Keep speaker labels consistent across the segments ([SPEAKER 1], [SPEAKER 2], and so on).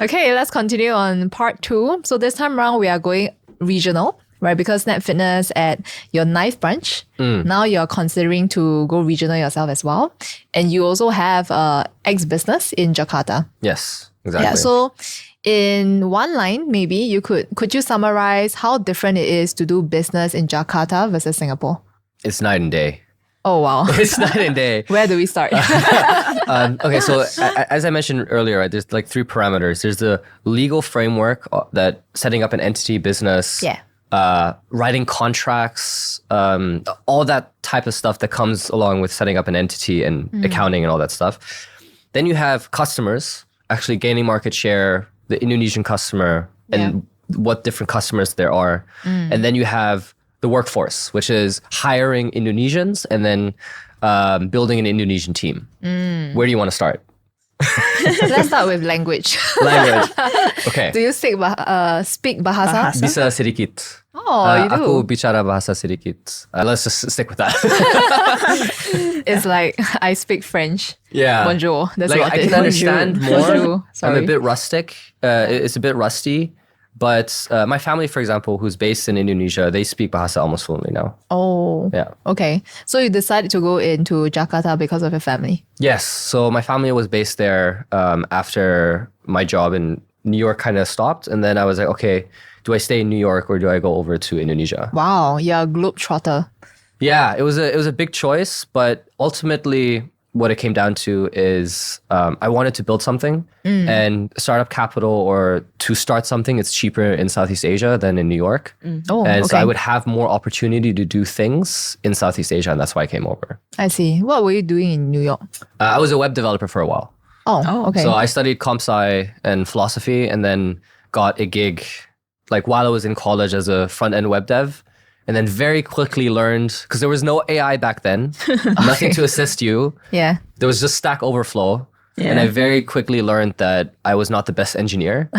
[SPEAKER 1] Okay, let's continue on part 2. So this time around, we are going regional, right? Because Net Fitness at your ninth branch, now you're considering to go regional yourself as well. And you also have ex-business in Jakarta.
[SPEAKER 2] Yes, exactly.
[SPEAKER 1] Yeah, so in one line, maybe could you summarize how different it is to do business in Jakarta versus Singapore?
[SPEAKER 2] It's night and day.
[SPEAKER 1] Oh, wow.
[SPEAKER 2] It's night and day.
[SPEAKER 1] Where do we start?
[SPEAKER 2] Okay, so as I mentioned earlier, right, there's like 3 parameters. There's the legal framework that setting up an entity business, writing contracts, all that type of stuff that comes along with setting up an entity and accounting and all that stuff. Then you have customers, actually gaining market share, the Indonesian customer and what different customers there are. And then you have the workforce, which is hiring Indonesians and then building an Indonesian team. Where do you want to start?
[SPEAKER 1] Let's start with language.
[SPEAKER 2] Language. Okay.
[SPEAKER 1] Do you speak bahasa?
[SPEAKER 2] Bisa sedikit.
[SPEAKER 1] Oh, you do?
[SPEAKER 2] Aku bicara bahasa sedikit. Let's just stick with that.
[SPEAKER 1] It's like I speak French.
[SPEAKER 2] Yeah.
[SPEAKER 1] Bonjour. That's
[SPEAKER 2] like
[SPEAKER 1] what
[SPEAKER 2] I
[SPEAKER 1] it
[SPEAKER 2] can
[SPEAKER 1] is.
[SPEAKER 2] understand more.
[SPEAKER 1] Bonjour.
[SPEAKER 2] I'm
[SPEAKER 1] Sorry.
[SPEAKER 2] a bit rustic. It's a bit rusty. But my family, for example, who's based in Indonesia, they speak bahasa almost fluently now.
[SPEAKER 1] Oh.
[SPEAKER 2] Yeah.
[SPEAKER 1] Okay. So you decided to go into Jakarta because of your family?
[SPEAKER 2] Yes. So my family was based there after my job in New York kind of stopped. And then I was like, okay, do I stay in New York or do I go over to Indonesia?
[SPEAKER 1] Wow. You're a globetrotter.
[SPEAKER 2] Yeah, it was a big choice, but ultimately what it came down to is I wanted to build something and startup capital or to start something, it's cheaper in Southeast Asia than in New York.
[SPEAKER 1] Oh,
[SPEAKER 2] and
[SPEAKER 1] okay.
[SPEAKER 2] so I would have more opportunity to do things in Southeast Asia, and that's why I came over.
[SPEAKER 1] I see. What were you doing in New York?
[SPEAKER 2] I was a web developer for a while.
[SPEAKER 1] Oh, okay.
[SPEAKER 2] So I studied comp sci and philosophy and then got a gig like while I was in college as a front-end web dev. And then very quickly learned, because there was no AI back then, nothing to assist you.
[SPEAKER 1] Yeah.
[SPEAKER 2] There was just Stack Overflow. Yeah. And I very quickly learned that I was not the best engineer.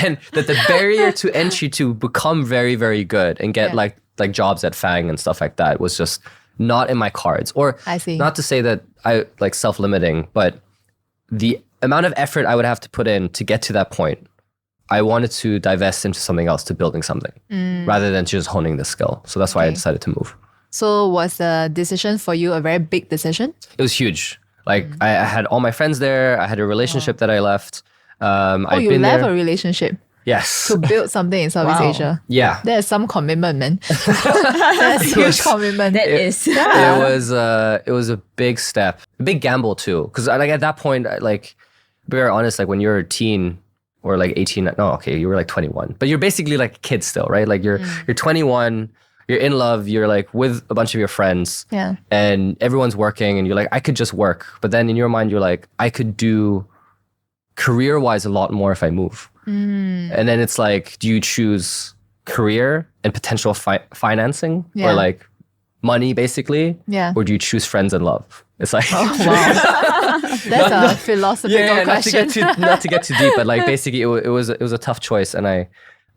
[SPEAKER 2] And that the barrier to entry to become very, very good and get like jobs at FANG and stuff like that was just not in my cards. Or
[SPEAKER 1] I see.
[SPEAKER 2] Not to say that I like self-limiting, but the amount of effort I would have to put in to get to that point, I wanted to divest into something else, to building something rather than just honing the skill. So that's why I decided to move.
[SPEAKER 1] So was the decision for you a very big decision?
[SPEAKER 2] It was huge. Like I had all my friends there. I had a relationship that I left.
[SPEAKER 1] You left a relationship
[SPEAKER 2] Yes.
[SPEAKER 1] to build something in Southeast Asia.
[SPEAKER 2] Yeah.
[SPEAKER 1] There's some commitment, man. That's huge commitment.
[SPEAKER 2] It was a big step, a big gamble too. Because like at that point, like be very honest, like when you're a teen or like 18, no, okay, you were like 21, but you're basically like a kid still, right? Like you're 21, you're in love, you're like with a bunch of your friends, and everyone's working, and you're like, I could just work. But then in your mind, you're like, I could do career-wise a lot more if I move. And then it's like, do you choose career and potential financing or like money basically? Or do you choose friends and love? It's like,
[SPEAKER 1] That's a philosophical question.
[SPEAKER 2] Not to get too deep, but like basically it was a tough choice. And I,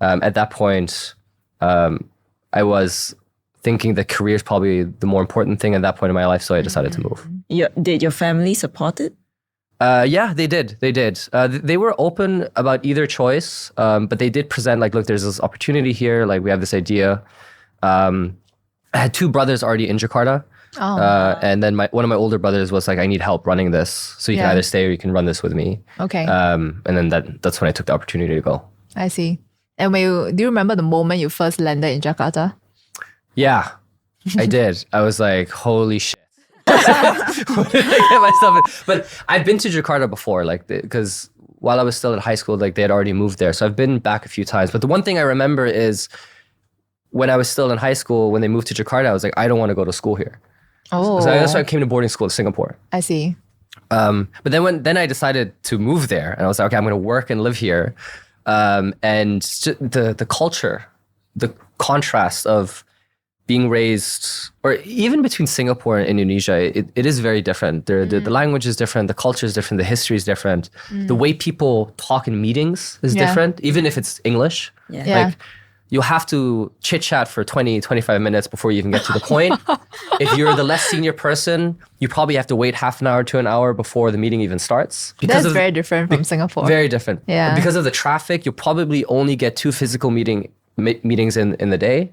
[SPEAKER 2] at that point, I was thinking that career is probably the more important thing at that point in my life. So I decided to move.
[SPEAKER 3] Did your family support it?
[SPEAKER 2] Yeah, they did. They were open about either choice, but they did present like, look, there's this opportunity here. Like we have this idea. I had 2 brothers already in Jakarta. And then one of my older brothers was like, I need help running this. So you can either stay or you can run this with me.
[SPEAKER 1] Okay.
[SPEAKER 2] And then that's when I took the opportunity to go.
[SPEAKER 1] I see. And do you remember the moment you first landed in Jakarta?
[SPEAKER 2] Yeah, I did. I was like, holy shit. What did I get myself in? But I've been to Jakarta before, like, because while I was still in high school, like they had already moved there. So I've been back a few times. But the one thing I remember is when I was still in high school, when they moved to Jakarta, I was like, I don't want to go to school here.
[SPEAKER 1] Oh.
[SPEAKER 2] So that's why I came to boarding school in Singapore.
[SPEAKER 1] I see.
[SPEAKER 2] But then I decided to move there, and I was like, okay, I'm going to work and live here. And the culture, the contrast of being raised, or even between Singapore and Indonesia, it is very different. The language is different, the culture is different, the history is different. The way people talk in meetings is different, even if it's English.
[SPEAKER 1] Yeah.
[SPEAKER 2] Like you'll have to chit chat for 20, 25 minutes before you even get to the point. If you're the less senior person, you probably have to wait half an hour to an hour before the meeting even starts.
[SPEAKER 1] That's very different from Singapore.
[SPEAKER 2] Very different.
[SPEAKER 1] Yeah.
[SPEAKER 2] Because of the traffic, you'll probably only get 2 physical meetings in the day.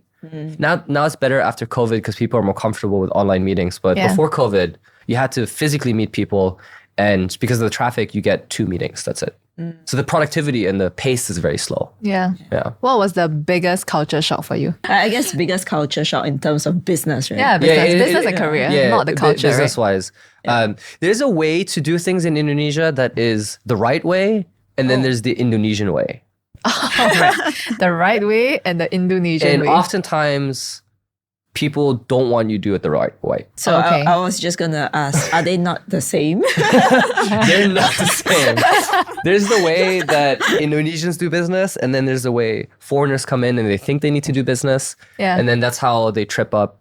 [SPEAKER 2] Now it's better after COVID because people are more comfortable with online meetings. But before COVID, you had to physically meet people. And because of the traffic, you get 2 meetings. That's it. So the productivity and the pace is very slow.
[SPEAKER 1] Yeah. What was the biggest culture shock for you?
[SPEAKER 3] I guess biggest culture shock in terms of business, right?
[SPEAKER 1] Yeah, business and career, not the culture.
[SPEAKER 2] Business-wise. There's a way to do things in Indonesia that is the right way, and then there's the Indonesian way.
[SPEAKER 1] The right way and the Indonesian
[SPEAKER 2] and
[SPEAKER 1] way.
[SPEAKER 2] And oftentimes, people don't want you to do it the right way.
[SPEAKER 3] So I was just going to ask, are they not the same?
[SPEAKER 2] They're not the same. There's the way that Indonesians do business, and then there's the way foreigners come in and they think they need to do business. Yeah. And then that's how they trip up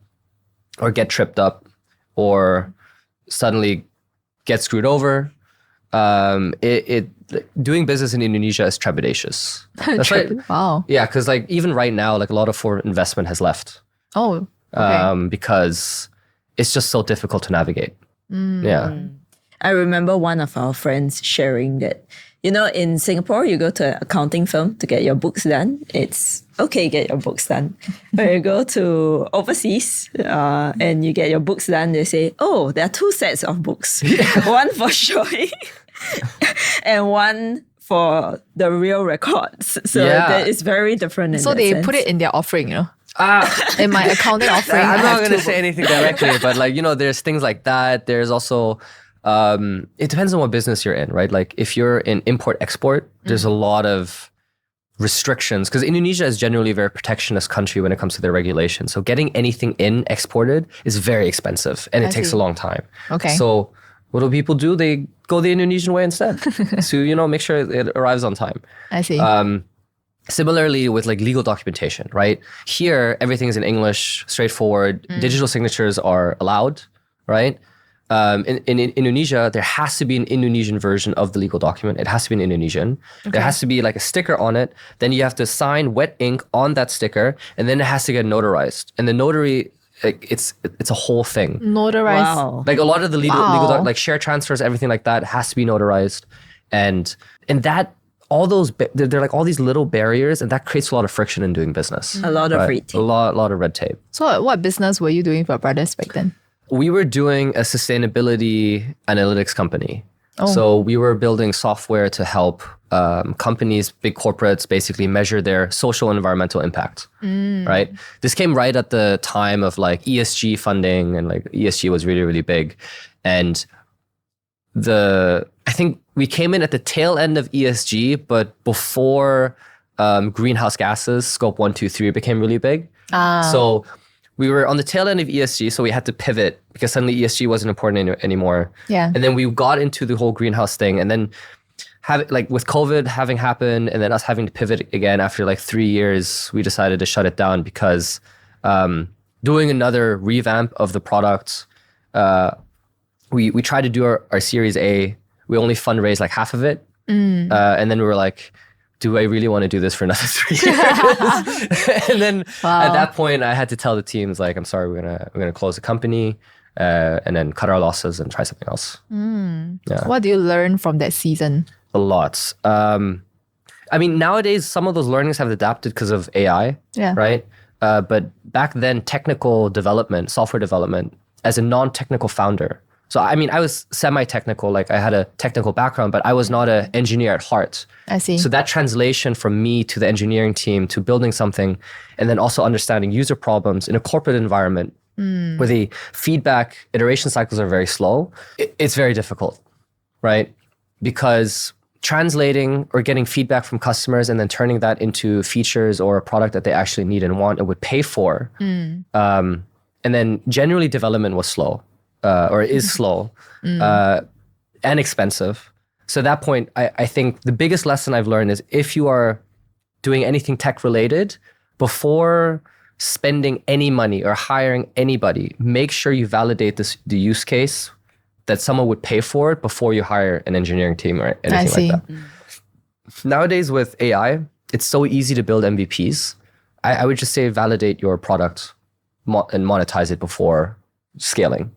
[SPEAKER 2] or get tripped up or suddenly get screwed over. Doing business in Indonesia is trepidatious. That's right.
[SPEAKER 1] Wow.
[SPEAKER 2] Yeah, because like even right now, like a lot of foreign investment has left.
[SPEAKER 1] Oh.
[SPEAKER 2] Because it's just so difficult to navigate. Yeah.
[SPEAKER 3] I remember one of our friends sharing that, in Singapore, you go to an accounting firm to get your books done. It's okay, get your books done. When you go to overseas and you get your books done, they say, oh, there are 2 sets of books. One for showing and one for the real records. So that is very different in
[SPEAKER 1] So
[SPEAKER 3] that
[SPEAKER 1] they
[SPEAKER 3] sense.
[SPEAKER 1] put it in their offering, in my accounting offering.
[SPEAKER 2] I'm not going to say anything directly, but like, there's things like that. There's also, it depends on what business you're in, right? Like if you're in import-export, there's a lot of restrictions because Indonesia is generally a very protectionist country when it comes to their regulations. So getting anything exported is very expensive and it takes a long time.
[SPEAKER 1] Okay.
[SPEAKER 2] So what do people do? They go the Indonesian way instead to, make sure it arrives on time.
[SPEAKER 1] I see.
[SPEAKER 2] Similarly with like legal documentation, right? Here, everything is in English, straightforward. Digital signatures are allowed, right? In Indonesia, there has to be an Indonesian version of the legal document. It has to be in Indonesian. Okay. There has to be like a sticker on it. Then you have to sign wet ink on that sticker, and then it has to get notarized. And the notary, it's a whole thing.
[SPEAKER 1] Notarized.
[SPEAKER 3] Wow.
[SPEAKER 2] Like a lot of the legal like share transfers, everything like that has to be notarized, and that. All those, they're like all these little barriers, and that creates a lot of friction in doing business.
[SPEAKER 3] A lot of red tape.
[SPEAKER 2] A lot of red tape.
[SPEAKER 1] So what business were you doing for brothers back then?
[SPEAKER 2] We were doing a sustainability analytics company. So we were building software to help companies, big corporates, basically measure their social and environmental impact, right? This came right at the time of like ESG funding, and like ESG was really, really big. And I think we came in at the tail end of ESG, but before greenhouse gases, scope 1, 2, 3 became really big. So we were on the tail end of ESG, so we had to pivot because suddenly ESG wasn't important anymore.
[SPEAKER 1] Yeah.
[SPEAKER 2] And then we got into the whole greenhouse thing, and then with COVID having happened, and then us having to pivot again after like 3 years, we decided to shut it down because doing another revamp of the product. We tried to do our Series A. We only fundraised like half of it. And then we were like, do I really want to do this for another 3 years? And then at that point, I had to tell the teams like, I'm sorry, we're gonna close the company and then cut our losses and try something else. Yeah.
[SPEAKER 1] What do you learn from that season?
[SPEAKER 2] A lot. I mean, nowadays, some of those learnings have adapted because of AI, right? But back then, technical development, software development, as a non-technical founder. So, I mean, I was semi-technical, like I had a technical background, but I was not an engineer at heart.
[SPEAKER 1] I see.
[SPEAKER 2] So that translation from me to the engineering team to building something, and then also understanding user problems in a corporate environment where the feedback iteration cycles are very slow, it's very difficult, right? Because translating or getting feedback from customers and then turning that into features or a product that they actually need and want and would pay for. And then generally development was slow. Or is slow and expensive. So at that point, I think the biggest lesson I've learned is if you are doing anything tech related, before spending any money or hiring anybody, make sure you validate the use case that someone would pay for it before you hire an engineering team or anything like that. Nowadays with AI, it's so easy to build MVPs. I would just say validate your product and monetize it before scaling,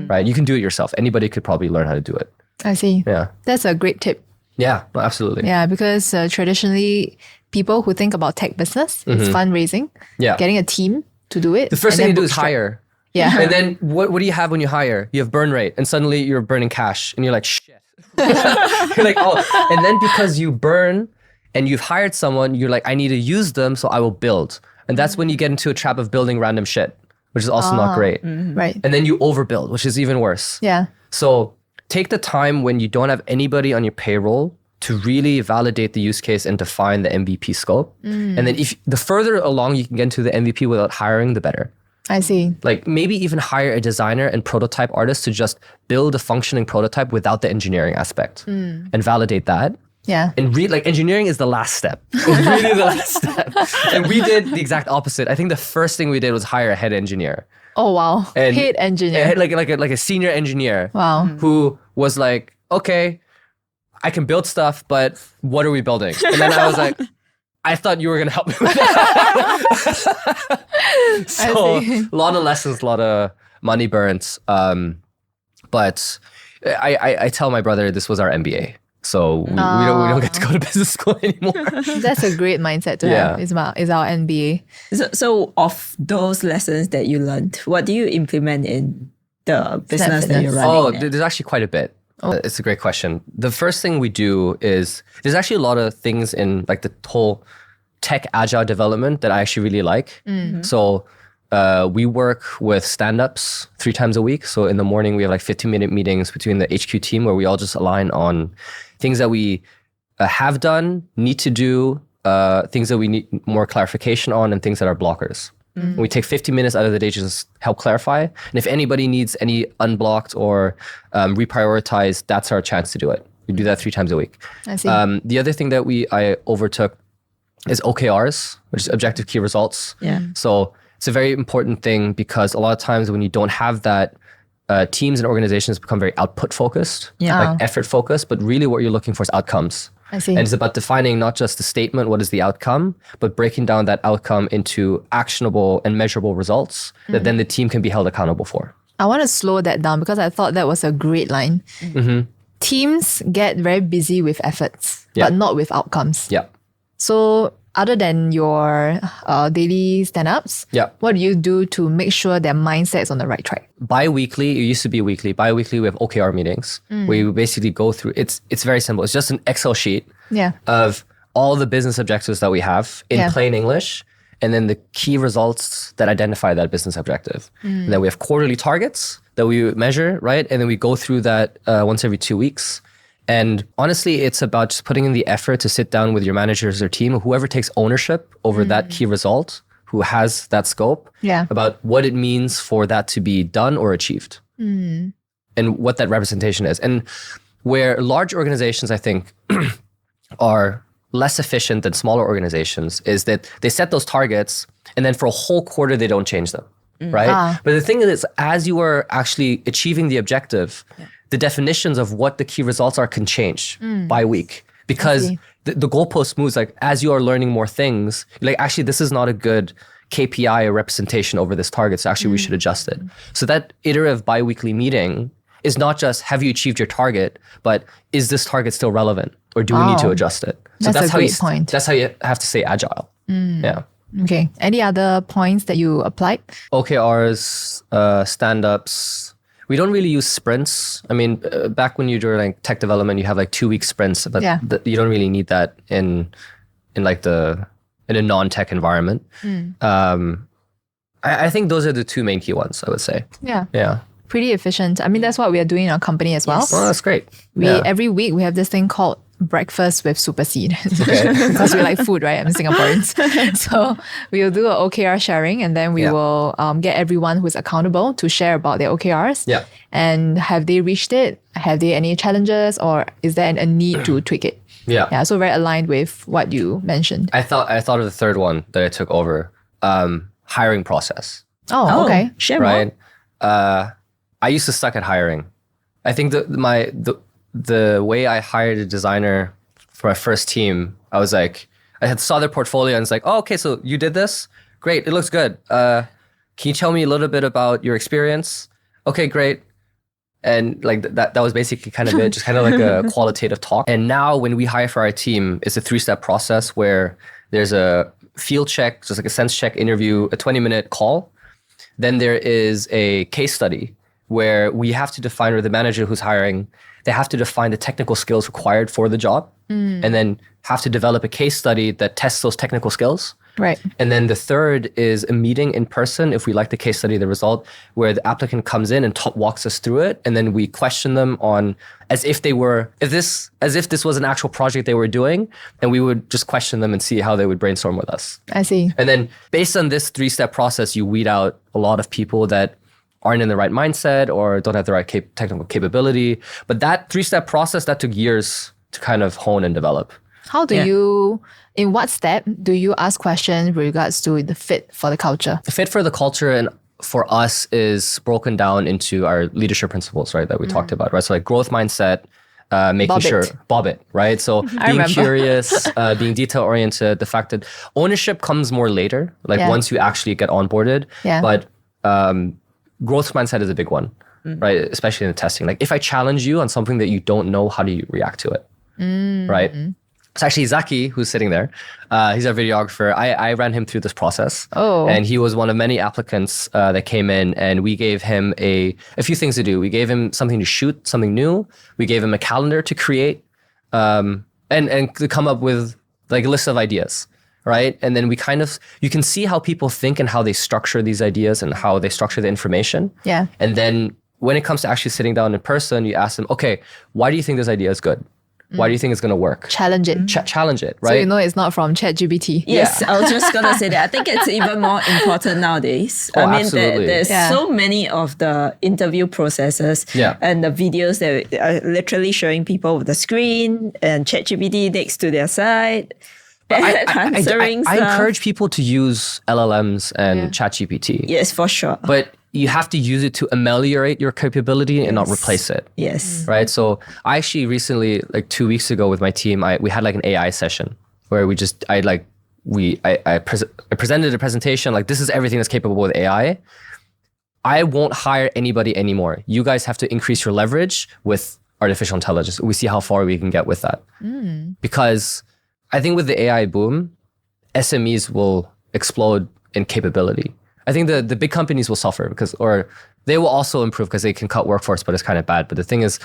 [SPEAKER 2] right? You can do it yourself. Anybody could probably learn how to do it.
[SPEAKER 1] I see.
[SPEAKER 2] Yeah.
[SPEAKER 1] That's a great tip.
[SPEAKER 2] Yeah, no, absolutely.
[SPEAKER 1] Yeah, because traditionally, people who think about tech business, it's fundraising, getting a team to do it.
[SPEAKER 2] The first
[SPEAKER 1] and
[SPEAKER 2] thing
[SPEAKER 1] then
[SPEAKER 2] you do is
[SPEAKER 1] bootstrap.
[SPEAKER 2] hire.
[SPEAKER 1] Yeah.
[SPEAKER 2] And then what do you have when you hire? You have burn rate, and suddenly you're burning cash, and you're like, shit. You're like, oh. And then because you burn and you've hired someone, you're like, I need to use them, so I will build. And that's when you get into a trap of building random shit, which is also not great.
[SPEAKER 1] Right.
[SPEAKER 2] And then you overbuild, which is even worse.
[SPEAKER 1] Yeah.
[SPEAKER 2] So take the time when you don't have anybody on your payroll to really validate the use case and define the MVP scope. And then if the further along you can get into the MVP without hiring, the better.
[SPEAKER 1] I see.
[SPEAKER 2] Like maybe even hire a designer and prototype artist to just build a functioning prototype without the engineering aspect and validate that.
[SPEAKER 1] Yeah.
[SPEAKER 2] And like engineering is the last step. It's really the last step. And we did the exact opposite. I think the first thing we did was hire a head engineer.
[SPEAKER 1] Oh, wow.
[SPEAKER 2] And
[SPEAKER 1] Head engineer.
[SPEAKER 2] Like a senior engineer.
[SPEAKER 1] Wow.
[SPEAKER 2] Who was like, okay, I can build stuff, but what are we building? And then I was like, I thought you were going to help me with that. So a lot of lessons, a lot of money burns. But I tell my brother this was our MBA. So we don't get to go to business school anymore.
[SPEAKER 1] That's a great mindset to have. Is our MBA.
[SPEAKER 3] So of those lessons that you learned, what do you implement in the business that you're running?
[SPEAKER 2] There's actually quite a bit. It's a great question. The first thing we do is there's actually a lot of things in like the whole tech agile development that I actually really like. So we work with Standups 3 times a week. So in the morning, we have like 15-minute meetings between the HQ team where we all just align on things that we have done, need to do, things that we need more clarification on, and things that are blockers. We take 50 minutes out of the day to just help clarify. And if anybody needs any unblocked or reprioritized, that's our chance to do it. We do that 3 times a week.
[SPEAKER 1] I see.
[SPEAKER 2] The other thing that I overtook is OKRs, which is objective key results.
[SPEAKER 3] Yeah.
[SPEAKER 2] So it's a very important thing because a lot of times when you don't have that, teams and organizations become very output focused, like effort focused, but really what you're looking for is outcomes.
[SPEAKER 1] I see.
[SPEAKER 2] And it's about defining not just the statement, what is the outcome, but breaking down that outcome into actionable and measurable results that then the team can be held accountable for.
[SPEAKER 1] I want to slow that down because I thought that was a great line. Teams get very busy with efforts, but not with outcomes.
[SPEAKER 2] Yeah.
[SPEAKER 1] So other than your daily stand-ups, what do you do to make sure their mindset is on the right track?
[SPEAKER 2] Bi-weekly, it used to be weekly. Bi-weekly, we have OKR meetings where we basically go through, it's very simple. It's just an Excel sheet of all the business objectives that we have in plain English, and then the key results that identify that business objective. And then we have quarterly targets that we measure, right? And then we go through that once every 2 weeks. And honestly, it's about just putting in the effort to sit down with your managers or team, or whoever takes ownership over that key result, who has that scope, about what it means for that to be done or achieved, and what that representation is. And where large organizations, I think, are less efficient than smaller organizations is that they set those targets and then for a whole quarter, they don't change them, right? But the thing is, as you are actually achieving the objective, the definitions of what the key results are can change by week because the goalpost moves. Like as you are learning more things, like actually this is not a good KPI or representation over this target. So actually we should adjust it. So that iterative bi-weekly meeting is not just have you achieved your target, but is this target still relevant or do we need to adjust it? So
[SPEAKER 1] That's a
[SPEAKER 2] how
[SPEAKER 1] great
[SPEAKER 2] you,
[SPEAKER 1] point.
[SPEAKER 2] That's how you have to stay agile. Yeah.
[SPEAKER 1] Okay. Any other points that you applied?
[SPEAKER 2] OKRs, stand-ups. We don't really use sprints. I mean, back when you do like tech development, you have like 2 week sprints, but you don't really need that in a non-tech environment. I think those are the 2 main key ones, I would say. Yeah.
[SPEAKER 1] Pretty efficient. I mean, that's what we are doing in our company as well.
[SPEAKER 2] Well, that's great.
[SPEAKER 1] Every week we have this thing called breakfast with Superseed because we like food, right? I'm Singaporeans. So we'll do an OKR sharing and then we will get everyone who's accountable to share about their OKRs. And have they reached it? Have they any challenges or is there a need to tweak it? Yeah. So very aligned with what you mentioned.
[SPEAKER 2] I thought of the third one that I took over, hiring process.
[SPEAKER 1] Oh, okay.
[SPEAKER 3] Share
[SPEAKER 2] right. I used to suck at hiring. I think the way I hired a designer for my first team, I was like, I had saw their portfolio and it's like, oh, okay, so you did this? Great, it looks good. Can you tell me a little bit about your experience? Okay, great. And like that was basically kind of it, just kind of like a qualitative talk. And now when we hire for our team, it's a 3-step process where there's a field check, just like a sense check interview, a 20-minute call. Then there is a case study where we have to define, or the manager who's hiring, they have to define the technical skills required for the job and then have to develop a case study that tests those technical skills.
[SPEAKER 1] Right.
[SPEAKER 2] And then the third is a meeting in person, if we like the case study, the result, where the applicant comes in and walks us through it. And then we question them on as if this was an actual project they were doing. And we would just question them and see how they would brainstorm with us.
[SPEAKER 1] I see.
[SPEAKER 2] And then based on this 3-step process, you weed out a lot of people that aren't in the right mindset or don't have the right technical capability. But that 3-step process, that took years to kind of hone and develop.
[SPEAKER 1] How do you, in what step do you ask questions with regards to the fit for the culture?
[SPEAKER 2] The fit for the culture and for us is broken down into our leadership principles, right, that we talked about, right? So like growth mindset, making sure, bob it, right? So being curious, being detail oriented, the fact that ownership comes more later, like once you actually get onboarded.
[SPEAKER 1] Yeah.
[SPEAKER 2] But growth mindset is a big one, right? Especially in the testing. Like if I challenge you on something that you don't know, how do you react to it, right? It's actually Zaki who's sitting there. He's our videographer. I ran him through this process.
[SPEAKER 1] Oh.
[SPEAKER 2] And he was one of many applicants that came in, and we gave him a few things to do. We gave him something to shoot, something new. We gave him a calendar to create and to come up with like a list of ideas, right? And then you can see how people think and how they structure these ideas and how they structure the information.
[SPEAKER 1] Yeah.
[SPEAKER 2] And then when it comes to actually sitting down in person, you ask them, okay, why do you think this idea is good? Why do you think it's going to work?
[SPEAKER 1] Challenge it.
[SPEAKER 2] Challenge it, right?
[SPEAKER 1] So you know it's not from ChatGPT.
[SPEAKER 3] Yes, I was just going to say that. I think it's even more important nowadays.
[SPEAKER 2] Oh,
[SPEAKER 3] I mean,
[SPEAKER 2] absolutely.
[SPEAKER 3] there's so many of the interview processes and the videos that are literally showing people with the screen and ChatGPT next to their side.
[SPEAKER 2] I encourage people to use LLMs and ChatGPT.
[SPEAKER 3] Yes, for sure.
[SPEAKER 2] But you have to use it to ameliorate your capability and not replace it.
[SPEAKER 3] Yes.
[SPEAKER 2] Right. So I actually recently, like 2 weeks ago with my team, we had like an AI session where I presented a presentation like this is everything that's capable with AI. I won't hire anybody anymore. You guys have to increase your leverage with artificial intelligence. We see how far we can get with that. Because I think with the AI boom, SMEs will explode in capability. I think the big companies will suffer or they will also improve because they can cut workforce, but it's kind of bad. But the thing is,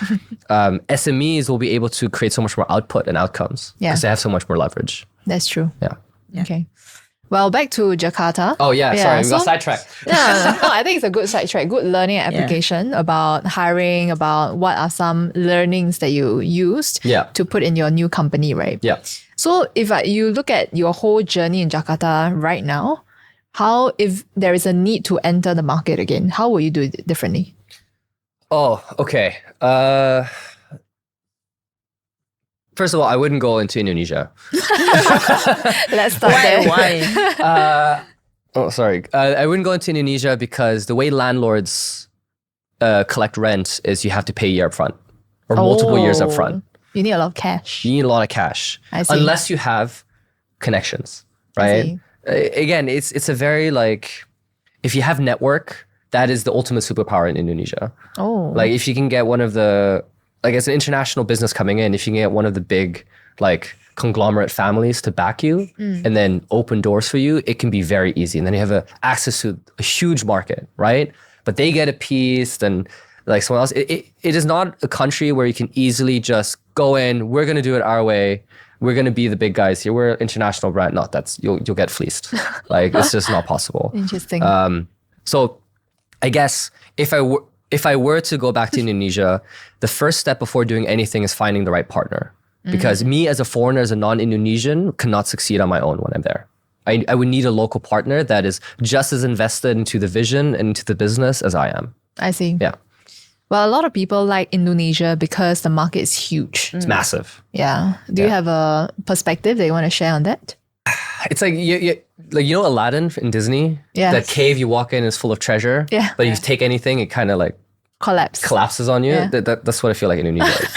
[SPEAKER 2] SMEs will be able to create so much more output and outcomes because they have so much more leverage.
[SPEAKER 1] That's true.
[SPEAKER 2] Yeah.
[SPEAKER 1] Okay. Well, back to Jakarta.
[SPEAKER 2] Oh yeah, sorry, we got sidetracked.
[SPEAKER 1] No, I think it's a good sidetrack, good learning application about hiring, about what are some learnings that you used to put in your new company, right?
[SPEAKER 2] Yeah.
[SPEAKER 1] So if you look at your whole journey in Jakarta right now, if there is a need to enter the market again, how will you do it differently?
[SPEAKER 2] Oh, okay. First of all, I wouldn't go into Indonesia.
[SPEAKER 1] Let's start there.
[SPEAKER 3] Why?
[SPEAKER 2] Sorry. I wouldn't go into Indonesia because the way landlords collect rent is you have to pay a year up front or multiple years up front.
[SPEAKER 1] You need a lot of cash.
[SPEAKER 2] You need a lot of cash.
[SPEAKER 1] I see.
[SPEAKER 2] Unless you have connections, right? Again, it's a very like, if you have network, that is the ultimate superpower in Indonesia.
[SPEAKER 1] Oh.
[SPEAKER 2] Like if you can get one of the, like as an international business coming in, if you can get one of the big like conglomerate families to back you and then open doors for you, it can be very easy. And then you have access to a huge market, right? But they get a piece and like someone else. It is not a country where you can easily just go in, we're going to do it our way. We're going to be the big guys here. We're an international brand. No, you'll get fleeced. Like it's just not possible.
[SPEAKER 1] Interesting.
[SPEAKER 2] So I guess if I were to go back to Indonesia, the first step before doing anything is finding the right partner. Because me as a foreigner, as a non-Indonesian, cannot succeed on my own when I'm there. I would need a local partner that is just as invested into the vision and into the business as I am.
[SPEAKER 1] I see.
[SPEAKER 2] Yeah.
[SPEAKER 1] Well, a lot of people like Indonesia because the market is huge.
[SPEAKER 2] It's massive.
[SPEAKER 1] Yeah. Do you have a perspective that you want to share on that?
[SPEAKER 2] It's like you know Aladdin in Disney?
[SPEAKER 1] Yeah.
[SPEAKER 2] That cave you walk in is full of treasure.
[SPEAKER 1] Yeah.
[SPEAKER 2] But if you take anything, it kind of like collapses on you.
[SPEAKER 1] Yeah.
[SPEAKER 2] That's what I feel like Indonesia is.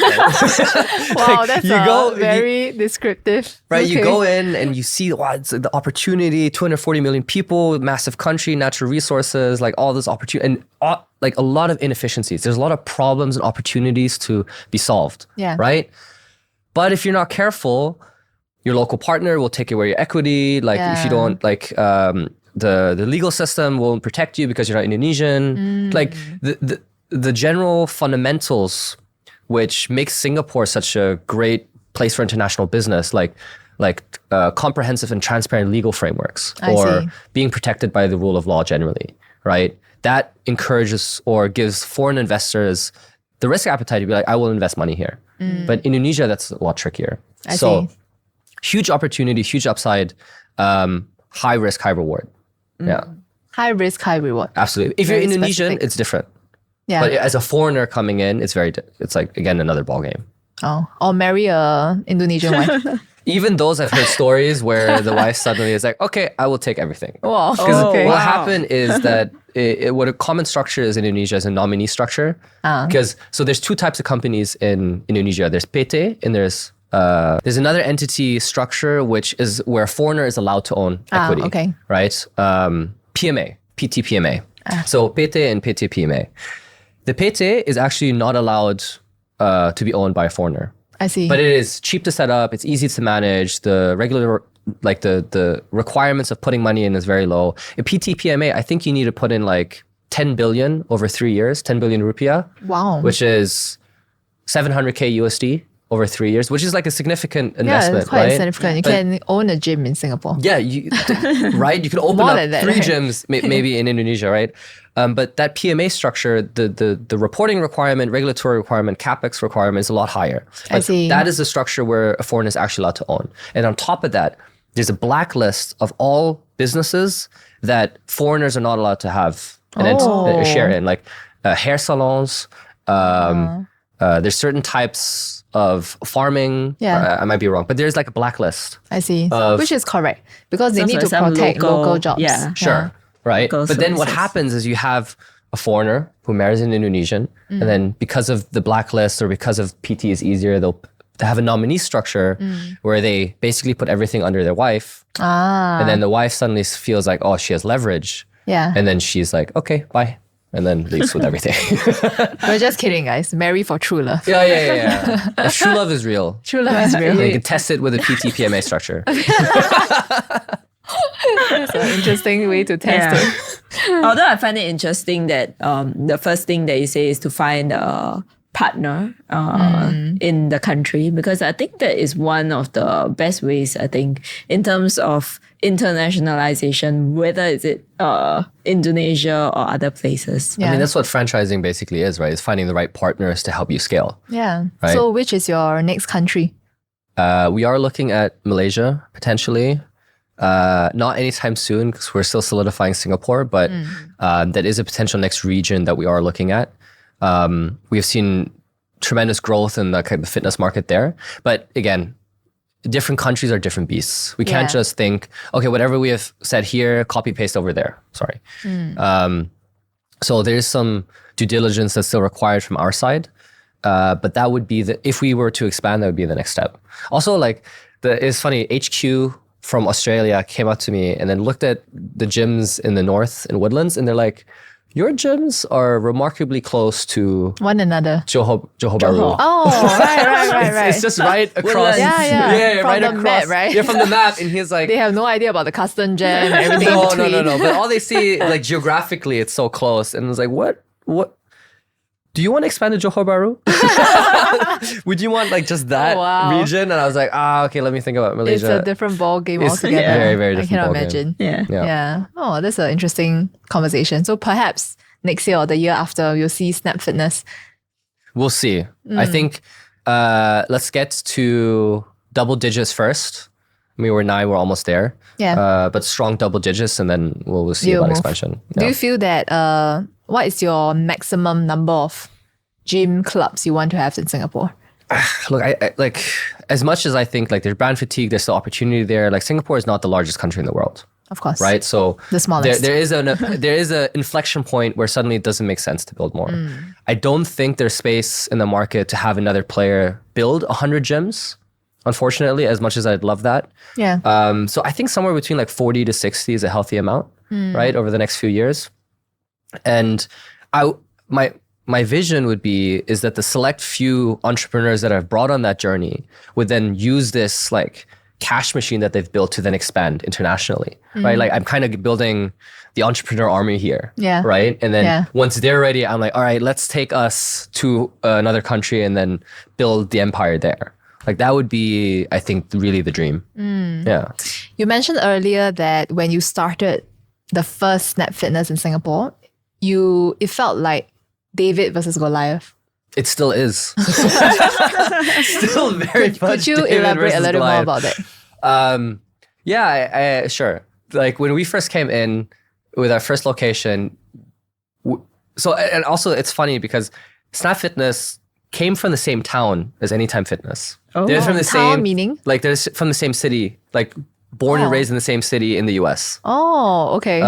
[SPEAKER 1] Wow, that's
[SPEAKER 2] you
[SPEAKER 1] very descriptive.
[SPEAKER 2] Right, you
[SPEAKER 1] Okay.
[SPEAKER 2] go in and you see, wow, it's the opportunity, 240 million people, massive country, natural resources, like all this opportunity, and like a lot of inefficiencies. There's a lot of problems and opportunities to be solved,
[SPEAKER 1] Yeah.
[SPEAKER 2] right? But if you're not careful, your local partner will take away your equity. Like if you
[SPEAKER 1] Yeah.
[SPEAKER 2] don't, like the legal system won't protect you because you're not Indonesian. Like the general fundamentals, which makes Singapore such a great place for international business, like comprehensive and transparent legal frameworks,
[SPEAKER 1] I
[SPEAKER 2] or
[SPEAKER 1] see.
[SPEAKER 2] being protected by the rule of law generally, right? That encourages or gives foreign investors the risk appetite to be like, I will invest money here. But Indonesia, that's a lot trickier.
[SPEAKER 1] I
[SPEAKER 2] So
[SPEAKER 1] see.
[SPEAKER 2] huge opportunity, huge upside, high risk, high reward. Yeah,
[SPEAKER 1] High risk, high reward.
[SPEAKER 2] absolutely. If you're
[SPEAKER 1] Very
[SPEAKER 2] Indonesian,
[SPEAKER 1] specific.
[SPEAKER 2] it's different.
[SPEAKER 1] Yeah.
[SPEAKER 2] But as a foreigner coming in, it's like, again, another ball game.
[SPEAKER 1] Oh, or marry a Indonesian wife.
[SPEAKER 2] Even those, I've heard stories where the wife suddenly is like, okay, I will take everything.
[SPEAKER 1] Wow.
[SPEAKER 2] Because
[SPEAKER 1] Okay.
[SPEAKER 2] what happened is that what a common structure is in Indonesia is a nominee structure. Because so there's two types of companies in Indonesia. There's PT and there's another entity structure which is where a foreigner is allowed to own equity.
[SPEAKER 1] Okay.
[SPEAKER 2] Right? PMA, PT PMA. So PT and PT PMA. The PT is actually not allowed to be owned by a foreigner.
[SPEAKER 1] I see.
[SPEAKER 2] But it is cheap to set up. It's easy to manage. The regular, like the requirements of putting money in is very low. A PT PMA, I think you need to put in like 10 billion over 3 years, 10 billion rupiah,
[SPEAKER 1] Wow.
[SPEAKER 2] which is 700K USD over 3 years, which is like a significant
[SPEAKER 1] yeah,
[SPEAKER 2] investment,
[SPEAKER 1] it's quite
[SPEAKER 2] right?
[SPEAKER 1] significant. You
[SPEAKER 2] But-
[SPEAKER 1] can own a gym in Singapore.
[SPEAKER 2] Yeah, right? You can open
[SPEAKER 1] More
[SPEAKER 2] up
[SPEAKER 1] than that,
[SPEAKER 2] 3
[SPEAKER 1] right?
[SPEAKER 2] gyms maybe in Indonesia, right? But that PMA structure, the reporting requirement, regulatory requirement, CapEx requirement is a lot higher.
[SPEAKER 1] I
[SPEAKER 2] But
[SPEAKER 1] see.
[SPEAKER 2] that is the structure where a foreigner is actually allowed to own. And on top of that, there's a blacklist of all businesses that foreigners are not allowed to have a share in, like hair salons. There's certain types of farming.
[SPEAKER 1] Yeah.
[SPEAKER 2] I might be wrong, but there's like a blacklist.
[SPEAKER 1] I see.
[SPEAKER 2] Of-
[SPEAKER 1] Which is correct because they
[SPEAKER 3] Sounds
[SPEAKER 1] need
[SPEAKER 3] like
[SPEAKER 1] to
[SPEAKER 3] some
[SPEAKER 1] protect local jobs.
[SPEAKER 3] yeah.
[SPEAKER 2] Sure. Right.
[SPEAKER 3] Local
[SPEAKER 2] But then what
[SPEAKER 3] services.
[SPEAKER 2] happens is you have a foreigner who marries an Indonesian, and then because of the blacklist or because of PT is easier, they have a nominee structure where they basically put everything under their wife. And then the wife suddenly feels like, oh, she has leverage.
[SPEAKER 1] Yeah.
[SPEAKER 2] And then she's like, okay, bye. And then leaves with everything.
[SPEAKER 1] We're just kidding, guys. Marry for true love.
[SPEAKER 2] yeah. And true love is real.
[SPEAKER 1] True love is real.
[SPEAKER 2] And you can test it with a PT PMA structure.
[SPEAKER 1] It's an interesting way to test it.
[SPEAKER 3] Although I find it interesting that the first thing that you say is to find a partner in the country, because I think that is one of the best ways, I think, in terms of internationalization, whether is it Indonesia or other places.
[SPEAKER 1] Yeah.
[SPEAKER 2] I mean, that's what franchising basically is, right? It's finding the right partners to help you scale.
[SPEAKER 1] Yeah.
[SPEAKER 2] Right.
[SPEAKER 1] So which is your next country?
[SPEAKER 2] We are looking at Malaysia, potentially. Not anytime soon because we're still solidifying Singapore, but that is a potential next region that we are looking at. We've seen tremendous growth in the fitness market there. But again, different countries are different beasts. We can't
[SPEAKER 1] Yeah.
[SPEAKER 2] just think, okay, whatever we have said here, copy paste over there. Sorry. So there's some due diligence that's still required from our side. But that would be if we were to expand, that would be the next step. Also, it's funny, HQ from Australia came up to me and then looked at the gyms in the north in Woodlands, and they're like, your gyms are remarkably close to
[SPEAKER 1] One another.
[SPEAKER 2] Johor Bahru.
[SPEAKER 1] Oh, right.
[SPEAKER 2] It's just right across.
[SPEAKER 1] Yeah. From
[SPEAKER 2] right
[SPEAKER 1] the
[SPEAKER 2] across.
[SPEAKER 1] map, right?
[SPEAKER 2] Yeah, from the map. And he's like,
[SPEAKER 1] They have no idea about the custom jam and everything in
[SPEAKER 2] no.
[SPEAKER 1] between.
[SPEAKER 2] But all they see, like geographically, it's so close. And it's like, what? Do you want to expand to Johor Bahru? Would you want like just that
[SPEAKER 1] Wow.
[SPEAKER 2] region? And I was like, okay, let me think about
[SPEAKER 1] It's
[SPEAKER 2] Malaysia.
[SPEAKER 1] a different ball game
[SPEAKER 2] It's
[SPEAKER 1] altogether.
[SPEAKER 2] very, very
[SPEAKER 1] I
[SPEAKER 2] different
[SPEAKER 1] cannot
[SPEAKER 2] ball game.
[SPEAKER 1] imagine.
[SPEAKER 3] Yeah.
[SPEAKER 2] Yeah.
[SPEAKER 1] Oh, that's an interesting conversation. So perhaps next year or the year after, you'll see Snap Fitness.
[SPEAKER 2] We'll see. I think let's get to double digits first. I mean, we're 9, we're almost there.
[SPEAKER 1] Yeah.
[SPEAKER 2] But strong double digits, and then we'll see
[SPEAKER 1] You'll
[SPEAKER 2] about
[SPEAKER 1] move.
[SPEAKER 2] expansion.
[SPEAKER 1] Do
[SPEAKER 2] Yeah.
[SPEAKER 1] you feel that what is your maximum number of gym clubs you want to have in Singapore?
[SPEAKER 2] Look, I like as much as I think like there's brand fatigue, there's still opportunity there. Like Singapore is not the largest country in the world,
[SPEAKER 1] Of course.
[SPEAKER 2] Right. So
[SPEAKER 1] The smallest.
[SPEAKER 2] there is an inflection point where suddenly it doesn't make sense to build more. I don't think there's space in the market to have another player build 100 gyms, unfortunately, as much as I'd love that.
[SPEAKER 1] Yeah.
[SPEAKER 2] So I think somewhere between like 40 to 60 is a healthy amount, right, over the next few years. And my vision is that the select few entrepreneurs that I've brought on that journey would then use this like cash machine that they've built to then expand internationally, right? Like I'm kind of building the entrepreneur army here, right? And then once they're ready, I'm like, all right, let's take us to another country and then build the empire there. Like that would be, I think, really the dream. Yeah.
[SPEAKER 1] You mentioned earlier that when you started the first Snap Fitness in Singapore, it felt like David versus Goliath.
[SPEAKER 2] It still is. Still very much.
[SPEAKER 1] Could you
[SPEAKER 2] David
[SPEAKER 1] elaborate a
[SPEAKER 2] versus
[SPEAKER 1] little more
[SPEAKER 2] Goliath.
[SPEAKER 1] about that?
[SPEAKER 2] Yeah, sure. Like when we first came in with our first location, and also it's funny because Snap Fitness came from the same town as Anytime Fitness.
[SPEAKER 3] Oh.
[SPEAKER 2] They're from the
[SPEAKER 1] Town
[SPEAKER 2] same
[SPEAKER 1] meaning?
[SPEAKER 2] Like they're from the same city, like born and raised in the same city in the US.
[SPEAKER 1] Oh, okay.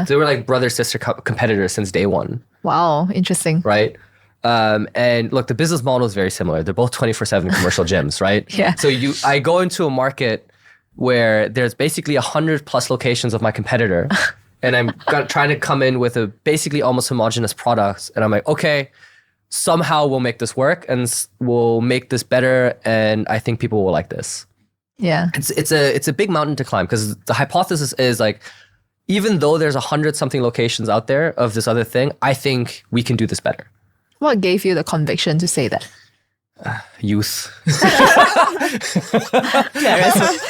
[SPEAKER 2] They were like brother-sister competitors since day one.
[SPEAKER 1] Wow, interesting.
[SPEAKER 2] Right? And look, the business model is very similar. They're both 24/7 commercial gyms, right?
[SPEAKER 1] Yeah.
[SPEAKER 2] So I go into a market where there's basically 100 plus locations of my competitor, and I'm trying to come in with a basically almost homogenous product, and I'm like, okay, somehow we'll make this work, and we'll make this better, and I think people will like this.
[SPEAKER 1] Yeah.
[SPEAKER 2] It's a big mountain to climb because the hypothesis is like, even though there's 100 something locations out there of this other thing, I think we can do this better.
[SPEAKER 1] What gave you the conviction to say that?
[SPEAKER 2] Youth.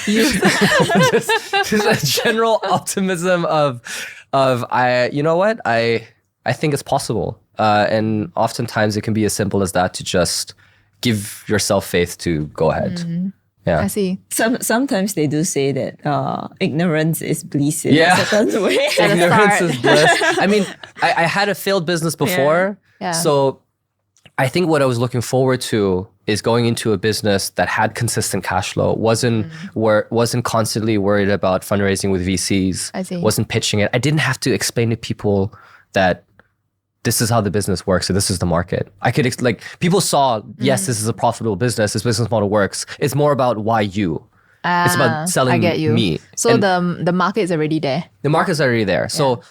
[SPEAKER 1] Youth.
[SPEAKER 2] just a general optimism of you know what, I think it's possible, and oftentimes it can be as simple as that, to just give yourself faith to go ahead. Yeah,
[SPEAKER 1] I see.
[SPEAKER 3] Sometimes they do say that ignorance is bliss in a certain way.
[SPEAKER 2] Ignorance is bliss. I mean, I had a failed business before, so I think what I was looking forward to is going into a business that had consistent cash flow, wasn't constantly worried about fundraising with VCs,
[SPEAKER 1] I see.
[SPEAKER 2] wasn't pitching it. I didn't have to explain to people that this is how the business works, so this is the market. I could people saw, yes, this is a profitable business, this business model works. It's more about why you. It's about selling
[SPEAKER 1] I get you.
[SPEAKER 2] me.
[SPEAKER 1] So
[SPEAKER 2] And
[SPEAKER 1] the market is already there.
[SPEAKER 2] the market's already there. So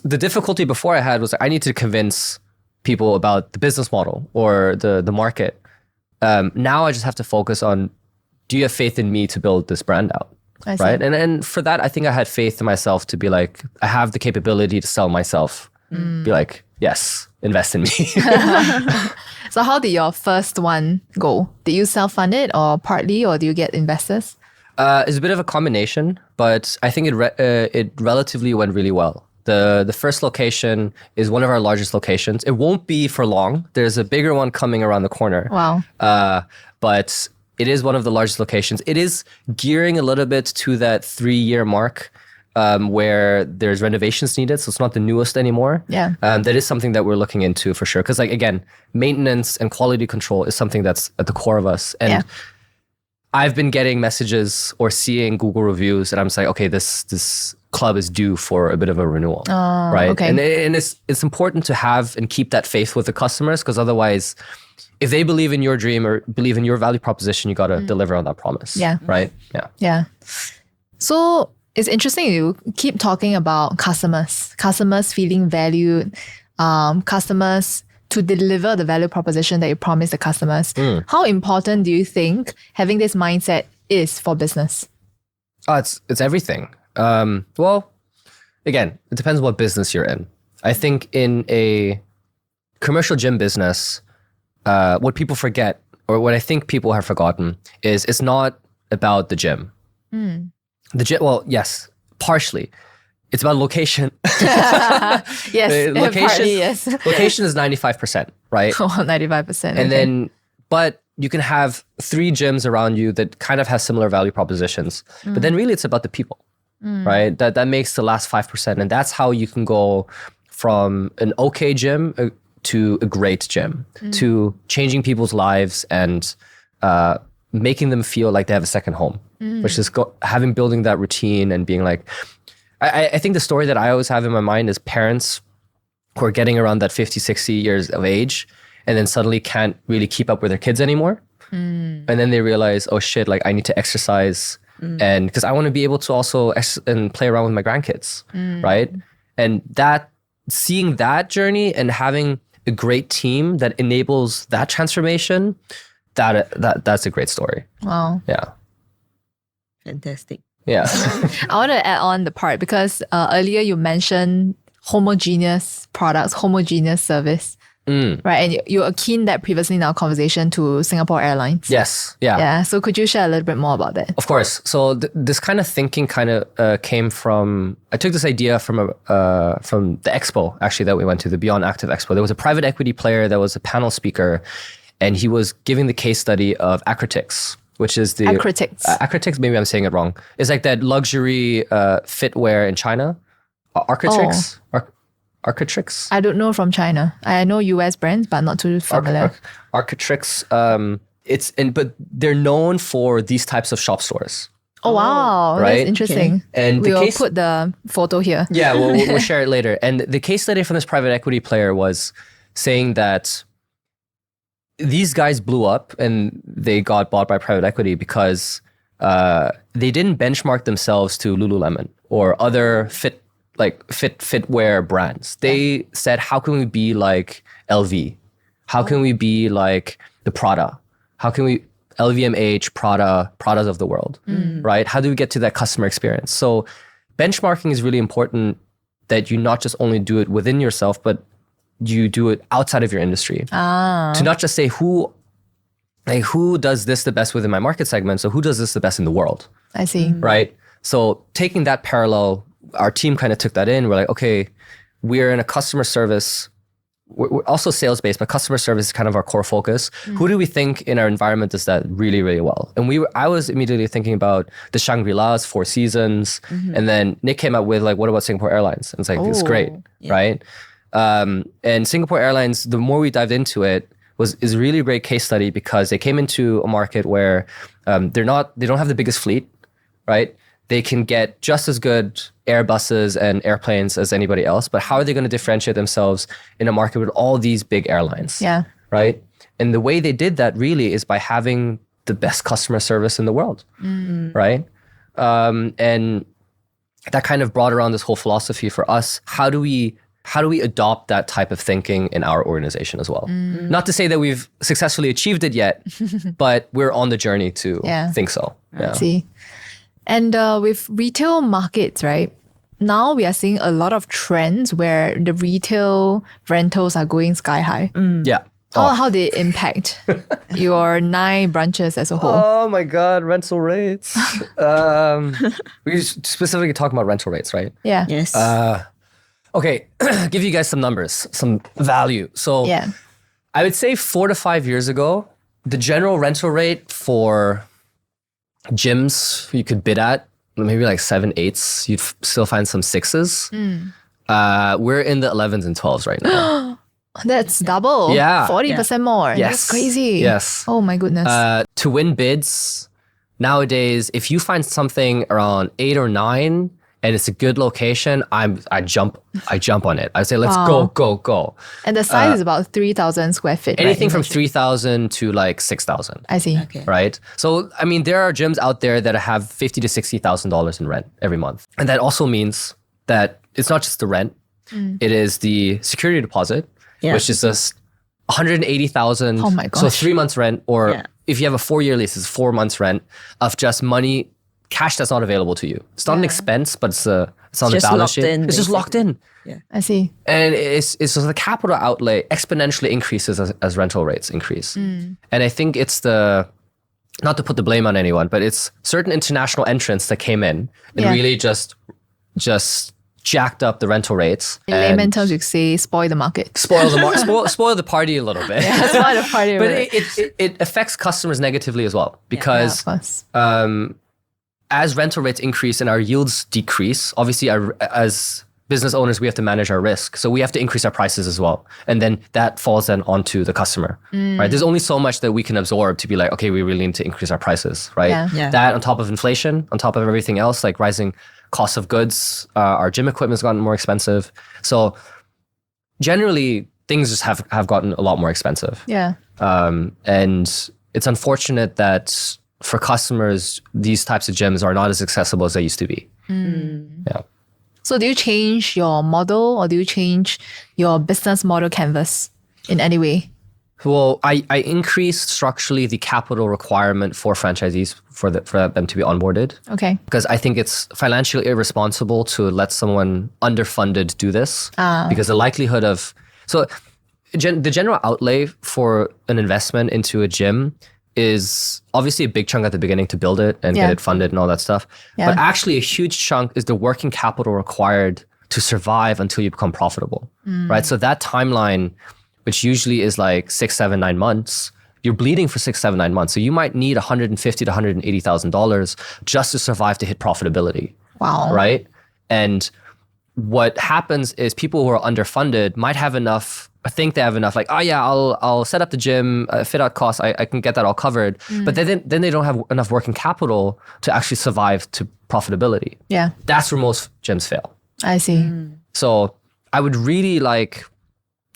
[SPEAKER 2] the difficulty before I had was I need to convince people about the business model or the market. Now I just have to focus on, do you have faith in me to build this brand out?
[SPEAKER 1] I see.
[SPEAKER 2] Right? And for that, I think I had faith in myself to be like, I have the capability to sell myself. Be like, yes, invest in me.
[SPEAKER 1] So how did your first one go? Did you self-fund it or partly, or do you get investors?
[SPEAKER 2] It's a bit of a combination, but I think it relatively went really well. The first location is one of our largest locations. It won't be for long. There's a bigger one coming around the corner.
[SPEAKER 1] Wow.
[SPEAKER 2] But it is one of the largest locations. It is gearing a little bit to that 3-year mark where there's renovations needed. So it's not the newest anymore.
[SPEAKER 1] Yeah.
[SPEAKER 2] That is something that we're looking into for sure. Because again, maintenance and quality control is something that's at the core of us. And I've been getting messages or seeing Google reviews, and I'm just like, okay, this club is due for a bit of a renewal, right?
[SPEAKER 1] Okay.
[SPEAKER 2] And it's important to have and keep that faith with the customers, because otherwise, if they believe in your dream or believe in your value proposition, you got to deliver on that promise.
[SPEAKER 1] Yeah.
[SPEAKER 2] Right. Yeah.
[SPEAKER 1] Yeah. So it's interesting you keep talking about customers feeling valued, customers to deliver the value proposition that you promise the customers. How important do you think having this mindset is for business?
[SPEAKER 2] Oh, it's everything. Well, again, it depends what business you're in. I think in a commercial gym business, what people forget, or what I think people have forgotten, is it's not about the gym. The gym, well, yes, partially. It's about location.
[SPEAKER 1] Yes, partly, yes.
[SPEAKER 2] Location is 95%, right?
[SPEAKER 1] 95%.
[SPEAKER 2] And then, but you can have 3 gyms around you that kind of have similar value propositions. But then really it's about the people, right? That makes the last 5%. And that's how you can go from an okay gym to a great gym, to changing people's lives and making them feel like they have a second home, which is building that routine and being like, I think the story that I always have in my mind is parents who are getting around that 50, 60 years of age and then suddenly can't really keep up with their kids anymore. And then they realize, oh shit, like I need to exercise and because I want to be able to also and play around with my grandkids, right? And that seeing that journey and having a great team that enables that transformation, that's a great story.
[SPEAKER 1] Wow.
[SPEAKER 2] Yeah.
[SPEAKER 3] Fantastic.
[SPEAKER 2] Yeah.
[SPEAKER 1] I want to add on the part because earlier you mentioned homogeneous products, homogeneous service, right? And you akin that previously in our conversation to Singapore Airlines.
[SPEAKER 2] Yes. Yeah.
[SPEAKER 1] Yeah. So could you share a little bit more about that?
[SPEAKER 2] Of course. So this kind of thinking came from, I took this idea from the expo actually that we went to, the Beyond Active Expo. There was a private equity player that was a panel speaker and he was giving the case study of Acrotix, which is the... Acrotix, maybe I'm saying it wrong. It's like that luxury fitwear in China. Architrix? Architrix?
[SPEAKER 1] I don't know from China. I know US brands, but not too familiar.
[SPEAKER 2] Architrix, but they're known for these types of shop stores.
[SPEAKER 1] Oh, wow.
[SPEAKER 2] Right?
[SPEAKER 1] That's interesting.
[SPEAKER 2] Okay. And
[SPEAKER 1] we'll put the photo here.
[SPEAKER 2] Yeah, we'll share it later. And the case study from this private equity player was saying that these guys blew up and they got bought by private equity because they didn't benchmark themselves to Lululemon or other fitwear brands. They said, how can we be like LV? How can we be like the Prada? How can we LVMH, Pradas of the world, right? How do we get to that customer experience? So benchmarking is really important, that you not just only do it within yourself, but you do it outside of your industry. To not just say who does this the best within my market segment, so who does this the best in the world?
[SPEAKER 1] I see.
[SPEAKER 2] Right? So taking that parallel, our team kind of took that in. We're like, okay, we're in a customer service. We're also sales-based, but customer service is kind of our core focus. Who do we think in our environment does that really, really well? And I was immediately thinking about the Shangri-Las, Four Seasons, and then Nick came up with like, what about Singapore Airlines? And it's like, it's great, right? And Singapore Airlines, the more we dived into it, is a really great case study because they came into a market where they don't have the biggest fleet, right? They can get just as good Airbuses and airplanes as anybody else, but how are they going to differentiate themselves in a market with all these big airlines?
[SPEAKER 1] Yeah.
[SPEAKER 2] Right? And the way they did that really is by having the best customer service in the world, right? And that kind of brought around this whole philosophy for us. How do we adopt that type of thinking in our organization as well? Not to say that we've successfully achieved it yet, but we're on the journey to think so. Yeah.
[SPEAKER 1] See. And with retail markets, right? Now we are seeing a lot of trends where the retail rentals are going sky high.
[SPEAKER 2] Yeah.
[SPEAKER 1] How they impact your 9 branches as a whole?
[SPEAKER 2] Oh my God, rental rates. We specifically talking about rental rates, right?
[SPEAKER 1] Yeah.
[SPEAKER 3] Yes.
[SPEAKER 2] Okay, give you guys some numbers, some value. So I would say 4 to 5 years ago, the general rental rate for gyms you could bid at, maybe like 7, 8s, you'd still find some 6s. We're in the 11s and 12s right now.
[SPEAKER 1] That's double.
[SPEAKER 2] Yeah.
[SPEAKER 1] 40% more.
[SPEAKER 2] Yes.
[SPEAKER 1] That's crazy.
[SPEAKER 2] Yes.
[SPEAKER 1] Oh my goodness.
[SPEAKER 2] To win bids, nowadays, if you find something around 8 or 9 and it's a good location, I jump on it. I say, let's go.
[SPEAKER 1] And the size is about 3,000 square feet.
[SPEAKER 2] Anything
[SPEAKER 1] right,
[SPEAKER 2] from 3,000 to like 6,000.
[SPEAKER 1] I see.
[SPEAKER 3] Okay.
[SPEAKER 2] Right? So, I mean, there are gyms out there that have $50,000 to $60,000 in rent every month. And that also means that it's not just the rent, it is the security deposit, which is just 180,000.
[SPEAKER 1] Oh my gosh.
[SPEAKER 2] So 3 months rent, or if you have a 4-year lease, it's 4 months rent of just money, cash that's not available to you. It's not an expense, but it's on the balance sheet. It's just locked in.
[SPEAKER 3] Yeah.
[SPEAKER 1] I see.
[SPEAKER 2] And it's just the capital outlay exponentially increases as rental rates increase. And I think it's not to put the blame on anyone, but it's certain international entrants that came in and really just jacked up the rental rates.
[SPEAKER 1] In layman terms, you could say spoil the market.
[SPEAKER 2] Spoil the party a little bit.
[SPEAKER 1] Yeah, spoil the party a
[SPEAKER 2] But
[SPEAKER 1] bit.
[SPEAKER 2] it affects customers negatively as well because
[SPEAKER 1] of course.
[SPEAKER 2] as rental rates increase and our yields decrease, obviously as business owners, we have to manage our risk. So we have to increase our prices as well. And then that falls then onto the customer, right? There's only so much that we can absorb to be like, okay, we really need to increase our prices, right?
[SPEAKER 1] Yeah.
[SPEAKER 2] That on top of inflation, on top of everything else, like rising cost of goods, our gym equipment's gotten more expensive. So generally things just have gotten a lot more expensive.
[SPEAKER 1] Yeah.
[SPEAKER 2] And it's unfortunate that for customers, these types of gyms are not as accessible as they used to be. Yeah.
[SPEAKER 1] So do you change your model or do you change your business model canvas in any way?
[SPEAKER 2] Well, I increased structurally the capital requirement for franchisees for them to be onboarded.
[SPEAKER 1] Okay.
[SPEAKER 2] Because I think it's financially irresponsible to let someone underfunded do this. Because the likelihood of... So the general outlay for an investment into a gym is obviously a big chunk at the beginning to build it and get it funded and all that stuff.
[SPEAKER 1] Yeah.
[SPEAKER 2] But actually a huge chunk is the working capital required to survive until you become profitable, right? So that timeline, which usually is like 6, 7, 9 months, you're bleeding for 6, 7, 9 months. So you might need $150,000 to $180,000 just to survive to hit profitability.
[SPEAKER 1] Wow.
[SPEAKER 2] Right? And what happens is people who are underfunded might have enough, think they have enough, like, oh yeah, I'll set up the gym, fit out costs, I can get that all covered. But then they don't have enough working capital to actually survive to profitability.
[SPEAKER 1] Yeah.
[SPEAKER 2] That's where most gyms fail.
[SPEAKER 1] I see.
[SPEAKER 2] So I would really like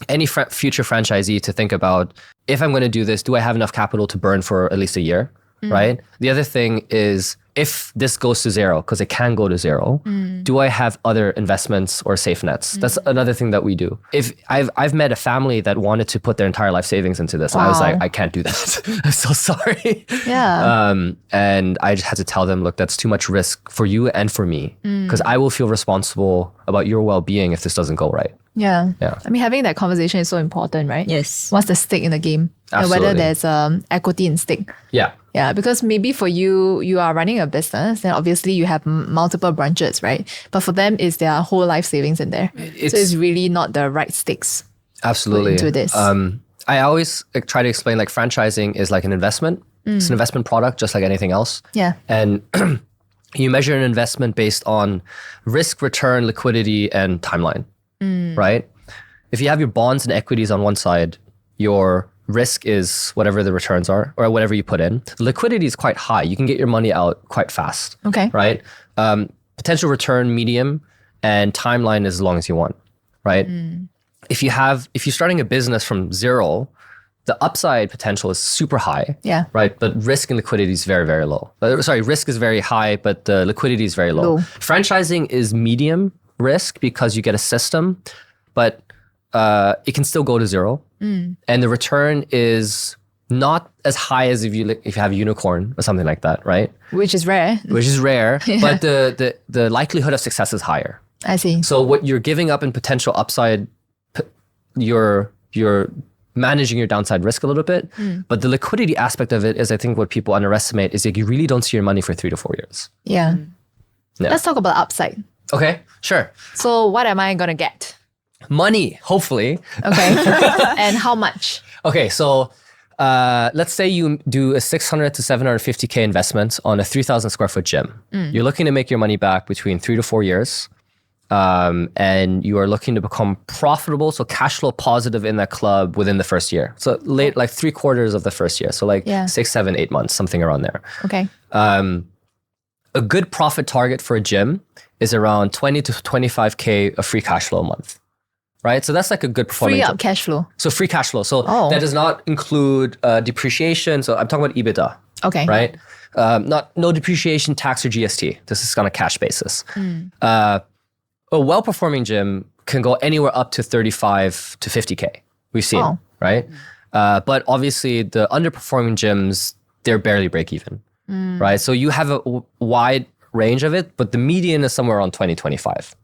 [SPEAKER 2] any future franchisee to think about, if I'm going to do this, do I have enough capital to burn for at least a year, right? The other thing is, if this goes to zero, because it can go to zero, do I have other investments or safe nets? That's another thing that we do. If I've met a family that wanted to put their entire life savings into this. I was like, I can't do that. I'm so sorry.
[SPEAKER 1] Yeah.
[SPEAKER 2] And I just had to tell them, look, that's too much risk for you and for me, because I will feel responsible about your well-being if this doesn't go right.
[SPEAKER 1] Yeah.
[SPEAKER 2] Yeah.
[SPEAKER 1] I mean, having that conversation is so important, right?
[SPEAKER 3] Yes.
[SPEAKER 1] What's the stake in the game?
[SPEAKER 2] Absolutely.
[SPEAKER 1] And whether there's equity in stake.
[SPEAKER 2] Yeah.
[SPEAKER 1] Yeah, because maybe for you, you are running a business and obviously you have multiple branches, right? But for them, it's their whole life savings in there. So it's really not the right stakes.
[SPEAKER 2] Absolutely.
[SPEAKER 1] Into this.
[SPEAKER 2] I always try to explain, like, franchising is like an investment. It's an investment product, just like anything else.
[SPEAKER 1] Yeah.
[SPEAKER 2] And you measure an investment based on risk, return, liquidity, and timeline, right? If you have your bonds and equities on one side, your risk is whatever the returns are or whatever you put in. Liquidity is quite high. You can get your money out quite fast.
[SPEAKER 1] Okay.
[SPEAKER 2] Right? Potential return, medium, and timeline is as long as you want, right? If you're starting a business from zero, the upside potential is super high.
[SPEAKER 1] Yeah.
[SPEAKER 2] Right? But risk and liquidity is very, very low. Risk is very high, but the liquidity is very low. Franchising is medium risk because you get a system, but it can still go to zero. And the return is not as high as if you have a unicorn or something like that, right?
[SPEAKER 1] Which is rare.
[SPEAKER 2] But the likelihood of success is higher.
[SPEAKER 1] I see.
[SPEAKER 2] So what you're giving up in potential upside, you're managing your downside risk a little bit. But the liquidity aspect of it is, I think, what people underestimate is, like, you really don't see your money for 3 to 4 years.
[SPEAKER 1] Yeah.
[SPEAKER 2] Yeah.
[SPEAKER 1] Let's talk about upside.
[SPEAKER 2] Okay, sure.
[SPEAKER 1] So what am I going to get?
[SPEAKER 2] Money, hopefully.
[SPEAKER 1] Okay. And how much?
[SPEAKER 2] Okay, so let's say you do a 600 to 750K investment on a 3,000 square foot gym. You're looking to make your money back between 3 to 4 years. And you are looking to become profitable, so cash flow positive in that club within the first year. So like 3/4 of the first year. So like 6, 7, 8 months, something around there.
[SPEAKER 1] Okay.
[SPEAKER 2] A good profit target for a gym is around 20 to 25K of free cash flow a month. Right? So that's like a good performing
[SPEAKER 1] Free up
[SPEAKER 2] gym.
[SPEAKER 1] cash flow.
[SPEAKER 2] So free cash flow. So that does not include depreciation. So I'm talking about EBITDA.
[SPEAKER 1] Okay.
[SPEAKER 2] Right? No depreciation, tax, or GST. This is on a cash basis. A well-performing gym can go anywhere up to 35 to 50K. We've seen, right? But obviously the underperforming gyms, they're barely break even, right? So you have a wide range of it, but the median is somewhere around 20, 25.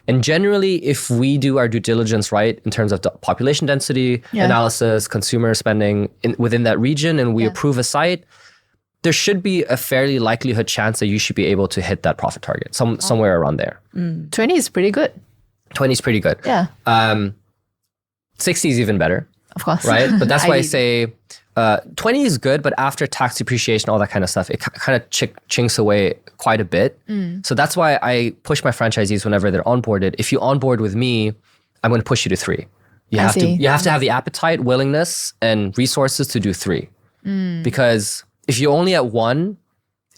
[SPEAKER 2] And generally, if we do our due diligence right in terms of the population density, analysis, consumer spending within that region, and we approve a site, there should be a fairly likelihood chance that you should be able to hit that profit target, somewhere around there.
[SPEAKER 1] 20 is pretty good.
[SPEAKER 2] 20 is pretty good.
[SPEAKER 1] Yeah.
[SPEAKER 2] 60 is even better.
[SPEAKER 1] Of course.
[SPEAKER 2] Right? But that's why I say 20 is good, but after tax depreciation, all that kind of stuff, it kind of chinks away quite a bit. So that's why I push my franchisees whenever they're onboarded. If you onboard with me, I'm going to push you to 3. You have to have the appetite, willingness, and resources to do 3. Because if you're only at 1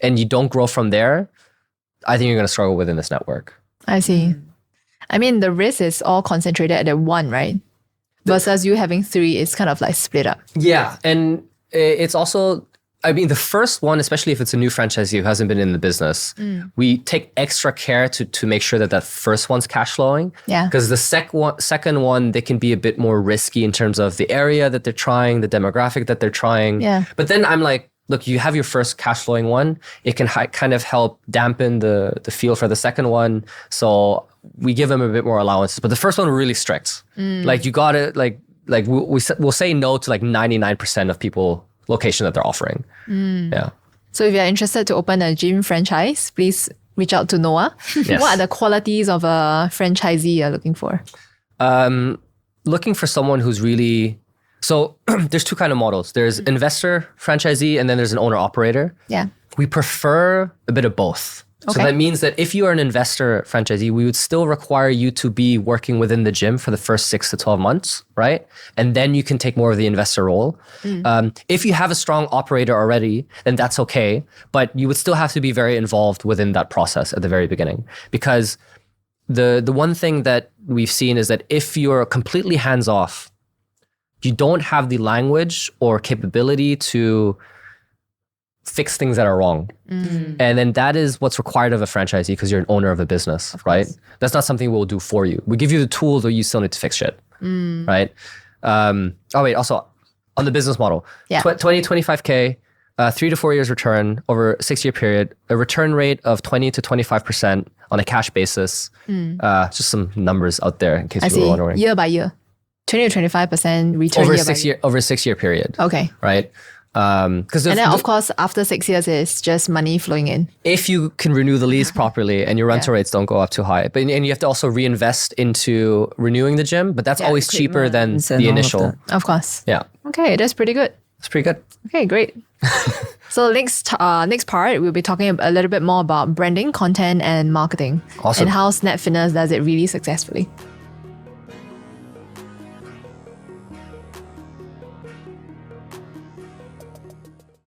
[SPEAKER 2] and you don't grow from there, I think you're going to struggle within this network.
[SPEAKER 1] I see. I mean, the risk is all concentrated at the 1, right? Versus you having 3, it's kind of like split up.
[SPEAKER 2] Yeah. And it's also, I mean, the first one, especially if it's a new franchisee who hasn't been in the business, we take extra care to make sure that first one's cash flowing.
[SPEAKER 1] Yeah.
[SPEAKER 2] Because the second one, they can be a bit more risky in terms of the area that they're trying, the demographic that they're trying.
[SPEAKER 1] Yeah.
[SPEAKER 2] But then I'm like, look, you have your first cash flowing one. It can kind of help dampen the feel for the second one. So we give them a bit more allowances. But the first one, we're really strict. Like you got to, we'll say no to like 99% of people location that they're offering. Yeah.
[SPEAKER 1] So if you're interested to open a gym franchise, please reach out to Noah.
[SPEAKER 2] Yes.
[SPEAKER 1] What are the qualities of a franchisee you're looking for?
[SPEAKER 2] Looking for someone who's really... So there's 2 kind of models. There's investor franchisee, and then there's an owner operator.
[SPEAKER 1] Yeah.
[SPEAKER 2] We prefer a bit of both.
[SPEAKER 1] Okay.
[SPEAKER 2] So that means that if you are an investor franchisee, we would still require you to be working within the gym for the first 6 to 12 months, right? And then you can take more of the investor role. If you have a strong operator already, then that's okay. But you would still have to be very involved within that process at the very beginning. Because the one thing that we've seen is that if you're completely hands-off, you don't have the language or capability to fix things that are wrong. And then that is what's required of a franchisee because you're an owner of a business, right? That's not something we'll do for you. We give you the tools, but you still need to fix shit, right? Also on the business model, 20, 25K, 3 to 4 years return over a 6-year period, a return rate of 20 to 25% on a cash basis. Just some numbers out there in case people are wondering.
[SPEAKER 1] Year by year. 20 to 25% return
[SPEAKER 2] over
[SPEAKER 1] year
[SPEAKER 2] over a 6-year period.
[SPEAKER 1] Okay.
[SPEAKER 2] Right.
[SPEAKER 1] And then of course, after 6 years, it's just money flowing in.
[SPEAKER 2] If you can renew the lease properly and your rental rates don't go up too high, and you have to also reinvest into renewing the gym, but that's always cheaper than the initial.
[SPEAKER 1] Of course.
[SPEAKER 2] Yeah.
[SPEAKER 1] Okay, that's pretty good.
[SPEAKER 2] It's pretty good.
[SPEAKER 1] Okay, great. So next part, we'll be talking a little bit more about branding, content, and marketing.
[SPEAKER 2] Awesome.
[SPEAKER 1] And how Snap Fitness does it really successfully.